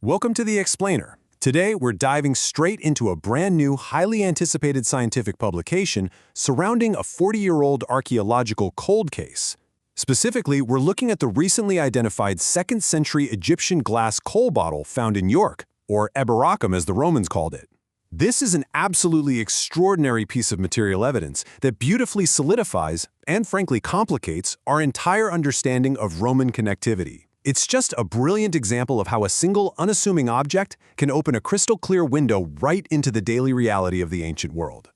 Welcome to The Explainer. Today, we're diving straight into a brand new, highly anticipated scientific publication surrounding a 40-year-old archaeological cold case. Specifically, we're looking at the recently identified 2nd century Egyptian glass coal bottle found in York, or Eboracum as the Romans called it. This is an absolutely extraordinary piece of material evidence that beautifully solidifies, and frankly complicates, our entire understanding of Roman connectivity. It's just a brilliant example of how a single, unassuming object can open a crystal-clear window right into the daily reality of the ancient world.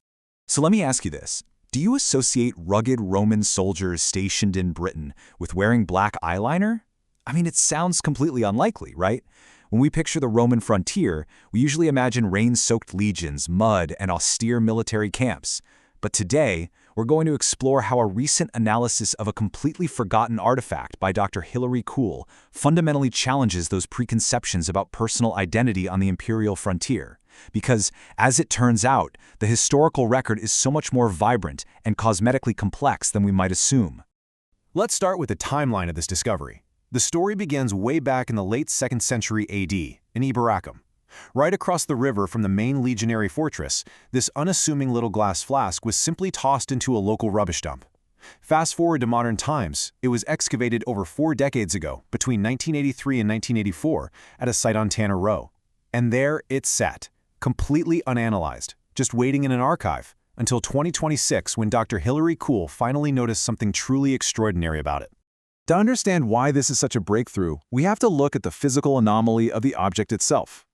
So let me ask you this. Do you associate rugged Roman soldiers stationed in Britain with wearing black eyeliner? I mean, it sounds completely unlikely, right? When we picture the Roman frontier, we usually imagine rain-soaked legions, mud, and austere military camps. But today, we're going to explore how a recent analysis of a completely forgotten artifact by Dr. Hilary Kohl fundamentally challenges those preconceptions about personal identity on the imperial frontier. Because, as it turns out, the historical record is so much more vibrant and cosmetically complex than we might assume. Let's start with the timeline of this discovery. The story begins way back in the late 2nd century AD, in Eboracum. Right across the river from the main legionary fortress, this unassuming little glass flask was simply tossed into a local rubbish dump. Fast forward to modern times, it was excavated over 4 decades ago, between 1983 and 1984, at a site on Tanner Row. And there it sat, completely unanalyzed, just waiting in an archive, until 2026 when Dr. Hilary Kohl finally noticed something truly extraordinary about it. To understand why this is such a breakthrough, we have to look at the physical anomaly of the object itself.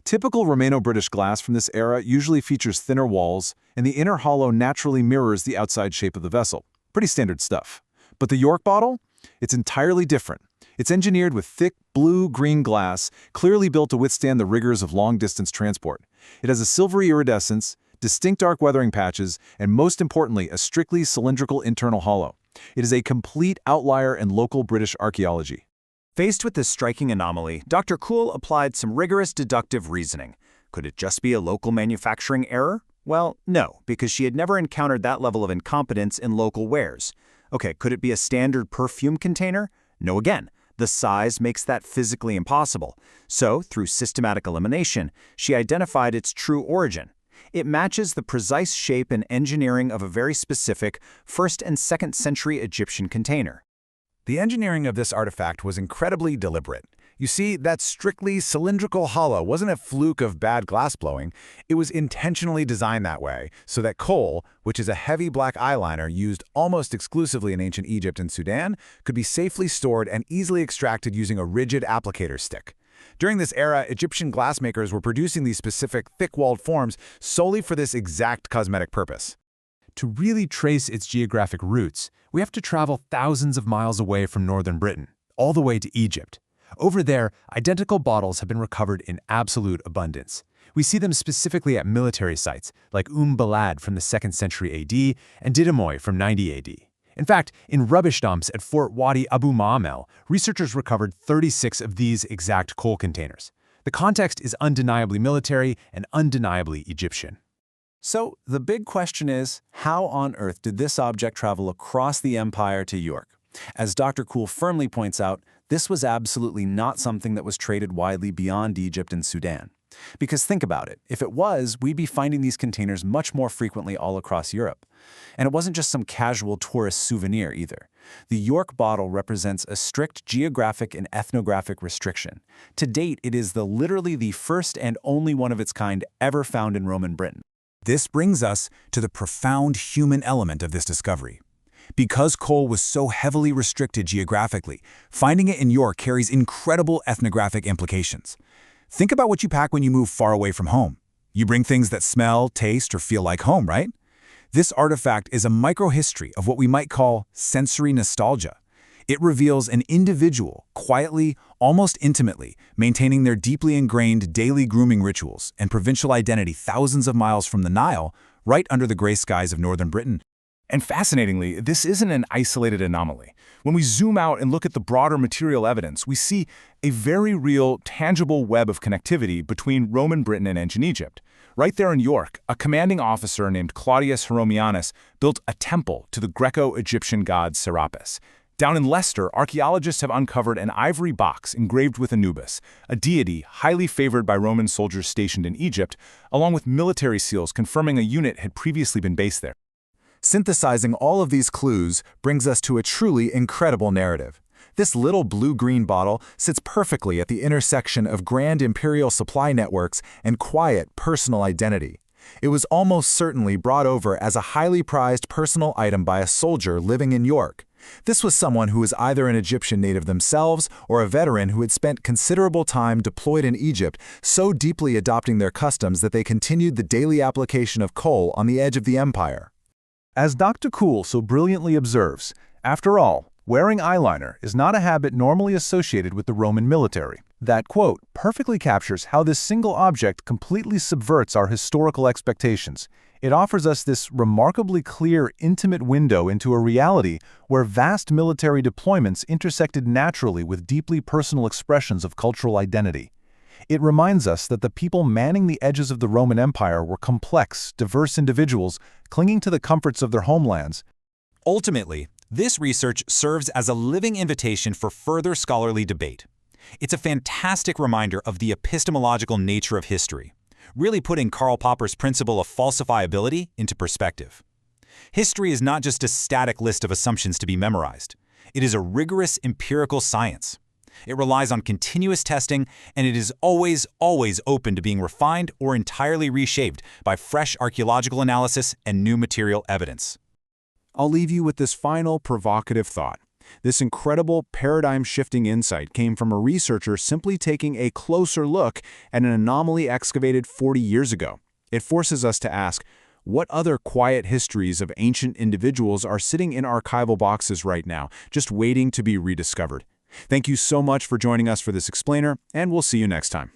Typical Romano-British glass from this era usually features thinner walls, and the inner hollow naturally mirrors the outside shape of the vessel. Pretty standard stuff. But the York bottle? It's entirely different. It's engineered with thick, blue-green glass, clearly built to withstand the rigors of long-distance transport. It has a silvery iridescence, distinct dark weathering patches, and most importantly, a strictly cylindrical internal hollow. It is a complete outlier in local British archaeology. Faced with this striking anomaly, Dr. Kohl applied some rigorous deductive reasoning. Could it just be a local manufacturing error? Well, no, because she had never encountered that level of incompetence in local wares. Okay, could it be a standard perfume container? No again. The size makes that physically impossible. So, through systematic elimination, she identified its true origin. It matches the precise shape and engineering of a very specific 1st and 2nd century Egyptian container. The engineering of this artifact was incredibly deliberate. You see, that strictly cylindrical hollow wasn't a fluke of bad glass blowing. It was intentionally designed that way so that coal, which is a heavy black eyeliner used almost exclusively in ancient Egypt and Sudan, could be safely stored and easily extracted using a rigid applicator stick. During this era, Egyptian glassmakers were producing these specific thick-walled forms solely for this exact cosmetic purpose. To really trace its geographic roots, we have to travel thousands of miles away from northern Britain, all the way to Egypt. Over there, identical bottles have been recovered in absolute abundance. We see them specifically at military sites, like Balad from the 2nd century AD and Didymoy from 90 AD. In fact, in rubbish dumps at Fort Wadi Abu Ma'amel, researchers recovered 36 of these exact coal containers. The context is undeniably military and undeniably Egyptian. So, the big question is, how on earth did this object travel across the empire to York? As Dr. Kohl firmly points out, this was absolutely not something that was traded widely beyond Egypt and Sudan. Because think about it, if it was, we'd be finding these containers much more frequently all across Europe. And it wasn't just some casual tourist souvenir either. The York bottle represents a strict geographic and ethnographic restriction. To date, it is literally the first and only one of its kind ever found in Roman Britain. This brings us to the profound human element of this discovery. Because coal was so heavily restricted geographically, finding it in York carries incredible ethnographic implications. Think about what you pack when you move far away from home. You bring things that smell, taste, or feel like home, right? This artifact is a microhistory of what we might call sensory nostalgia. It reveals an individual, quietly, almost intimately, maintaining their deeply ingrained daily grooming rituals and provincial identity thousands of miles from the Nile, right under the gray skies of northern Britain. And fascinatingly, this isn't an isolated anomaly. When we zoom out and look at the broader material evidence, we see a very real, tangible web of connectivity between Roman Britain and ancient Egypt. Right there in York, a commanding officer named Claudius Herodianus built a temple to the Greco-Egyptian god Serapis. Down in Leicester, archaeologists have uncovered an ivory box engraved with Anubis, a deity highly favored by Roman soldiers stationed in Egypt, along with military seals confirming a unit had previously been based there. Synthesizing all of these clues brings us to a truly incredible narrative. This little blue-green bottle sits perfectly at the intersection of grand imperial supply networks and quiet personal identity. It was almost certainly brought over as a highly prized personal item by a soldier living in York. This was someone who was either an Egyptian native themselves or a veteran who had spent considerable time deployed in Egypt, so deeply adopting their customs that they continued the daily application of Kohl on the edge of the empire. As Dr. Kohl so brilliantly observes, after all, wearing eyeliner is not a habit normally associated with the Roman military. That quote perfectly captures how this single object completely subverts our historical expectations. It offers us this remarkably clear, intimate window into a reality where vast military deployments intersected naturally with deeply personal expressions of cultural identity. It reminds us that the people manning the edges of the Roman Empire were complex, diverse individuals clinging to the comforts of their homelands. Ultimately, this research serves as a living invitation for further scholarly debate. It's a fantastic reminder of the epistemological nature of history, really putting Karl Popper's principle of falsifiability into perspective. History is not just a static list of assumptions to be memorized. It is a rigorous empirical science. It relies on continuous testing, and it is always open to being refined or entirely reshaped by fresh archaeological analysis and new material evidence. I'll leave you with this final provocative thought. This incredible paradigm-shifting insight came from a researcher simply taking a closer look at an anomaly excavated 40 years ago. It forces us to ask, what other quiet histories of ancient individuals are sitting in archival boxes right now, just waiting to be rediscovered? Thank you so much for joining us for this explainer, and we'll see you next time.